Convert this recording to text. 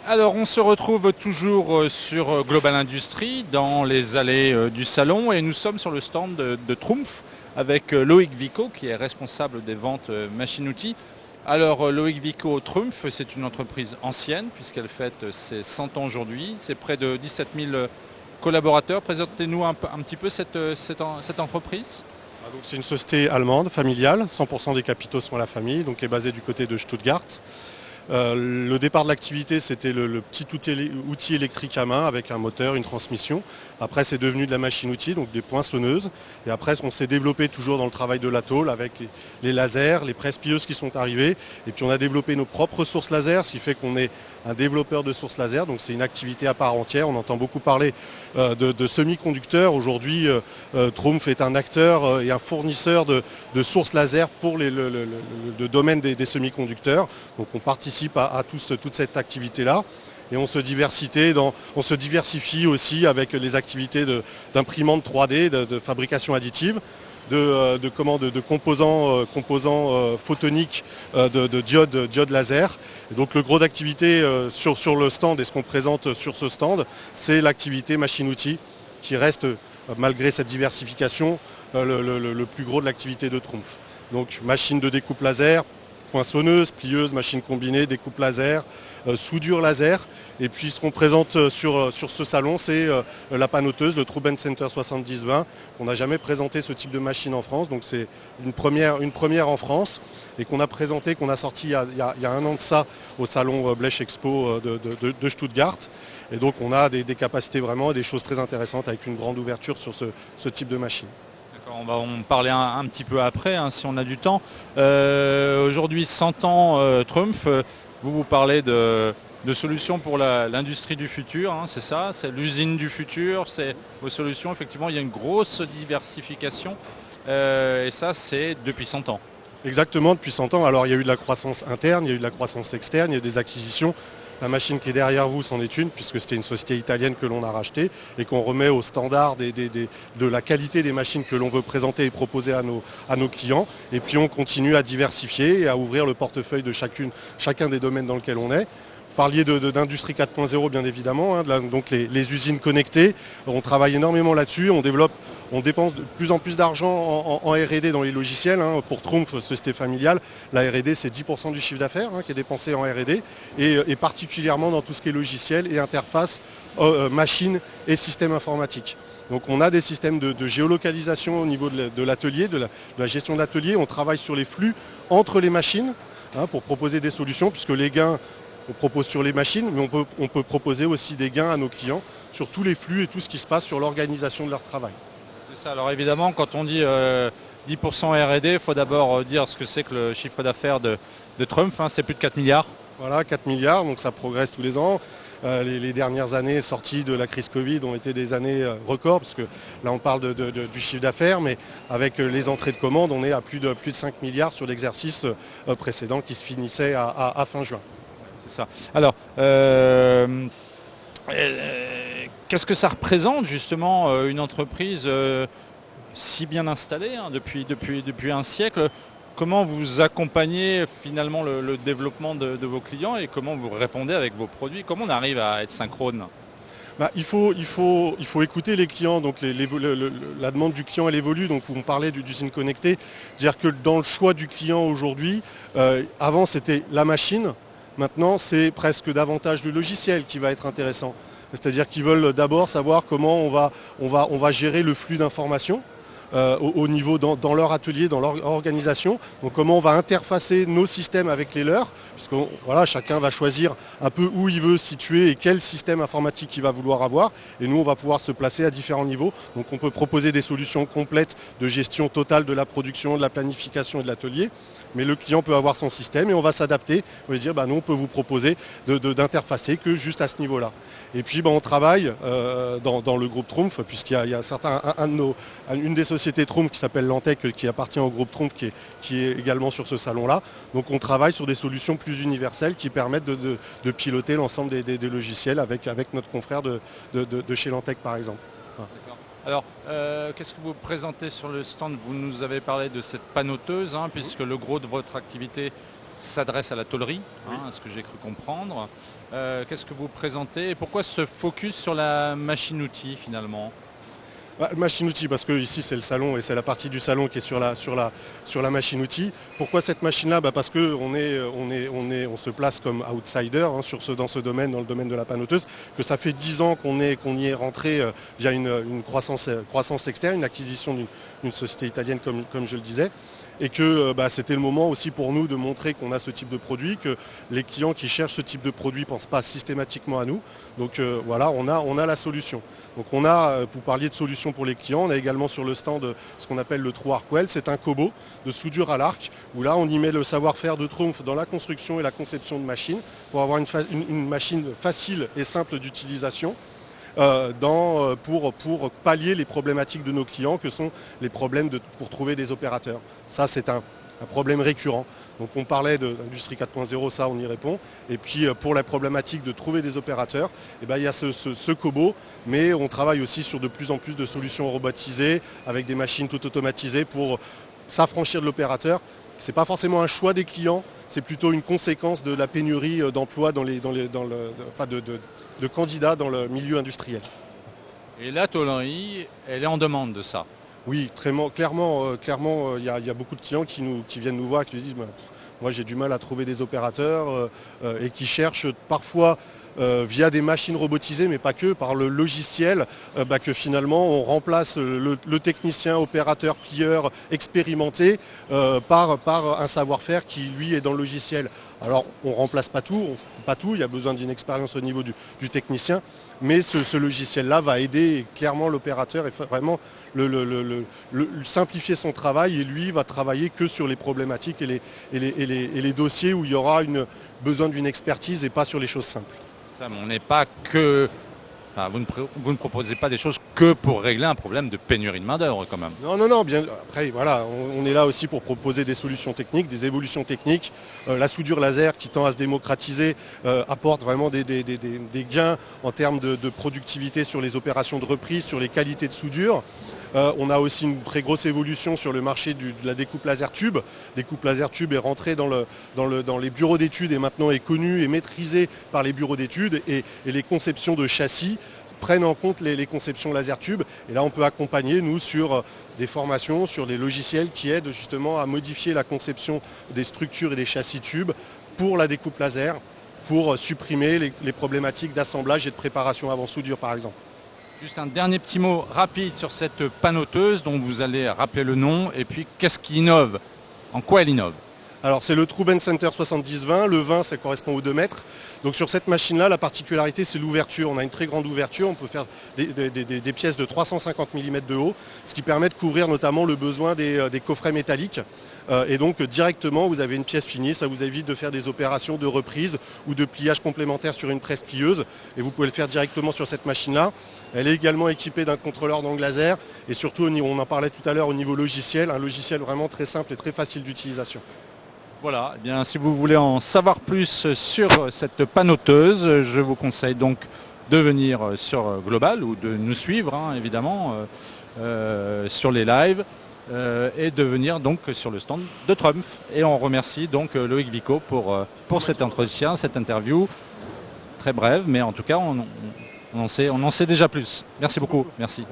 Alors, on se retrouve toujours sur Global Industries, dans les allées du salon, et nous sommes sur le stand de Trumpf avec Loïc Vico, qui est responsable des ventes machines-outils. Alors, Loïc Vico Trumpf, c'est une entreprise ancienne, puisqu'elle fête ses 100 ans aujourd'hui. C'est près de 17 000 collaborateurs. Présentez-nous un petit peu cette entreprise. Donc c'est une société allemande, familiale, 100% des capitaux sont à la famille, donc qui est basée du côté de Stuttgart. Le départ de l'activité, c'était le petit outil électrique à main avec un moteur, une transmission. Après, c'est devenu de la machine-outil, donc des poinçonneuses. Et après, on s'est développé toujours dans le travail de la tôle avec les lasers, les presses plieuses qui sont arrivées. Et puis, on a développé nos propres sources laser, ce qui fait qu'on est un développeur de sources laser. Donc, c'est une activité à part entière. On entend beaucoup parler de semi-conducteurs. Aujourd'hui, Trumpf est un acteur et un fournisseur de sources laser pour le domaine des semi-conducteurs. Donc, on participe à toute cette activité-là. Et on se diversifie aussi avec les activités d'imprimantes 3D, de fabrication additive, de composants photoniques, de diodes laser. Et donc le gros d'activité sur le stand et ce qu'on présente sur ce stand, c'est l'activité machine-outil qui reste, malgré cette diversification, le plus gros de l'activité de Trumpf. Donc machine de découpe laser, poinçonneuse, plieuse, machine combinée, découpe laser, soudure laser. Et puis ce qu'on présente sur ce salon, c'est la panoteuse, le Truben Center 7020. On n'a jamais présenté ce type de machine en France, donc c'est une première en France et qu'on a présenté, qu'on a sorti il y a un an de ça au salon Blech Expo de Stuttgart. Et donc on a des capacités vraiment, des choses très intéressantes avec une grande ouverture sur ce type de machine. On va en parler un petit peu après, hein, si on a du temps. Aujourd'hui, 100 ans Trumpf, vous parlez de solutions pour l'industrie du futur, hein, c'est ça, c'est l'usine du futur, c'est vos solutions. Effectivement, il y a une grosse diversification et ça, c'est depuis 100 ans. Exactement, depuis 100 ans. Alors il y a eu de la croissance interne, il y a eu de la croissance externe, il y a eu des acquisitions. La machine qui est derrière vous, c'en est une, puisque c'était une société italienne que l'on a rachetée et qu'on remet au standard de la qualité des machines que l'on veut présenter et proposer à nos clients. Et puis on continue à diversifier et à ouvrir le portefeuille de chacun des domaines dans lesquels on est. Vous parliez d'industrie 4.0 bien évidemment, hein, donc les usines connectées. On travaille énormément là-dessus, on dépense de plus en plus d'argent en R&D dans les logiciels. Hein. Pour Trumpf, société familiale, la R&D c'est 10% du chiffre d'affaires hein, qui est dépensé en R&D et particulièrement dans tout ce qui est logiciel et interface, machine et système informatique. Donc on a des systèmes de géolocalisation au niveau de l'atelier, de la gestion de l'atelier. On travaille sur les flux entre les machines hein, pour proposer des solutions puisque les gains on propose sur les machines, mais on peut proposer aussi des gains à nos clients sur tous les flux et tout ce qui se passe sur l'organisation de leur travail. C'est ça. Alors évidemment, quand on dit 10% R&D, il faut d'abord dire ce que c'est que le chiffre d'affaires de Trumpf, hein, c'est plus de 4 milliards. Voilà, 4 milliards, donc ça progresse tous les ans. Les dernières années sorties de la crise Covid ont été des années records, parce que là on parle du chiffre d'affaires, mais avec les entrées de commandes, on est à plus de 5 milliards sur l'exercice précédent qui se finissait à fin juin. C'est ça. Alors, qu'est-ce que ça représente justement une entreprise si bien installée hein, depuis un siècle? Comment vous accompagnez finalement le développement de vos clients et comment vous répondez avec vos produits? Comment on arrive à être synchrone? Il faut écouter les clients, donc la demande du client elle évolue, donc vous me parlez d'usine connectée, c'est-à-dire que dans le choix du client aujourd'hui, avant c'était la machine, maintenant c'est presque davantage le logiciel qui va être intéressant. C'est-à-dire qu'ils veulent d'abord savoir comment on va gérer le flux d'informations. Au niveau dans leur atelier, dans leur organisation. Donc comment on va interfacer nos systèmes avec les leurs, puisque voilà, chacun va choisir un peu où il veut se situer et quel système informatique il va vouloir avoir. Et nous, on va pouvoir se placer à différents niveaux. Donc on peut proposer des solutions complètes de gestion totale de la production, de la planification et de l'atelier. Mais le client peut avoir son système et on va s'adapter. On va dire, nous, on peut vous proposer d'interfacer que juste à ce niveau-là. Et puis, on travaille dans le groupe Trumpf, puisqu'il y a une des sociétés Trumpf qui s'appelle Lantec, qui appartient au groupe Trumpf, qui est également sur ce salon-là. Donc, on travaille sur des solutions plus universelles qui permettent de piloter l'ensemble des logiciels avec notre confrère de chez Lantec, par exemple. Voilà. Alors, qu'est-ce que vous présentez sur le stand? Vous nous avez parlé de cette panoteuse, hein, puisque le gros de votre activité, s'adresse à la tôlerie, à ce que j'ai cru comprendre. Qu'est-ce que vous présentez et pourquoi ce focus sur la machine-outil finalement? Machine-outil, parce que ici c'est le salon et c'est la partie du salon qui est sur la machine-outil. Pourquoi cette machine-là? Parce qu'on on se place comme outsider dans ce domaine, dans le domaine de la panneauteuse, que ça fait 10 ans qu'on y est rentré via une croissance externe, une acquisition d'une société italienne comme je le disais. Et que c'était le moment aussi pour nous de montrer qu'on a ce type de produit, que les clients qui cherchent ce type de produit ne pensent pas systématiquement à nous. Donc voilà, on a la solution. Donc vous parliez de solutions pour les clients, on a également sur le stand ce qu'on appelle le trou Arkwell, c'est un Kobo de soudure à l'arc, où là on y met le savoir-faire de Trumpf dans la construction et la conception de machines, pour avoir une machine facile et simple d'utilisation. Pour pallier les problématiques de nos clients que sont les problèmes pour trouver des opérateurs. Ça c'est un problème récurrent. Donc on parlait d'Industrie 4.0, ça on y répond. Et puis pour la problématique de trouver des opérateurs, il y a ce Kobo, mais on travaille aussi sur de plus en plus de solutions robotisées avec des machines tout automatisées pour s'affranchir de l'opérateur. Ce n'est pas forcément un choix des clients, c'est plutôt une conséquence de la pénurie d'emplois de candidats dans le milieu industriel. Et la tôlerie, elle est en demande de ça? Oui, clairement, il y a beaucoup de clients qui viennent nous voir et qui nous disent moi j'ai du mal à trouver des opérateurs et qui cherchent parfois via des machines robotisées, mais pas que, par le logiciel, que finalement on remplace le technicien, opérateur, plieur expérimenté par un savoir-faire qui lui est dans le logiciel. Alors on ne remplace pas tout, il y a besoin d'une expérience au niveau du technicien, mais ce logiciel-là va aider clairement l'opérateur et vraiment simplifier son travail, et lui va travailler que sur les problématiques et les dossiers où il y aura besoin d'une expertise et pas sur les choses simples. Ça, mais on n'est pas que... Enfin, vous ne proposez pas des choses que pour régler un problème de pénurie de main-d'œuvre quand même. Non, bien après voilà, on est là aussi pour proposer des solutions techniques, des évolutions techniques. La soudure laser qui tend à se démocratiser apporte vraiment des gains en termes de productivité sur les opérations de reprise, sur les qualités de soudure. On a aussi une très grosse évolution sur le marché de la découpe laser tube. La découpe laser tube est rentrée dans les bureaux d'études et maintenant est connue et maîtrisée par les bureaux d'études, et les conceptions de châssis prennent en compte les conceptions laser tube. Et là on peut accompagner nous sur des formations, sur des logiciels qui aident justement à modifier la conception des structures et des châssis tubes pour la découpe laser, pour supprimer les problématiques d'assemblage et de préparation avant soudure par exemple. Juste un dernier petit mot rapide sur cette panneauteuse dont vous allez rappeler le nom, et puis qu'est-ce qui innove? En quoi elle innove? Alors c'est le Truben Center 70-20, le 20 ça correspond aux 2 mètres. Donc sur cette machine-là, la particularité c'est l'ouverture. On a une très grande ouverture, on peut faire des pièces de 350 mm de haut, ce qui permet de couvrir notamment le besoin des coffrets métalliques. Et donc directement vous avez une pièce finie, ça vous évite de faire des opérations de reprise ou de pliage complémentaire sur une presse plieuse, et vous pouvez le faire directement sur cette machine-là. Elle est également équipée d'un contrôleur d'angle laser, et surtout on en parlait tout à l'heure au niveau logiciel, un logiciel vraiment très simple et très facile d'utilisation. Voilà, eh bien, si vous voulez en savoir plus sur cette panneauteuse, je vous conseille donc de venir sur Global ou de nous suivre évidemment sur les lives et de venir donc sur le stand de Trumpf. Et on remercie donc Loïc Vico pour cet entretien, cette interview très brève, mais en tout cas on en sait déjà plus. Merci beaucoup. Merci.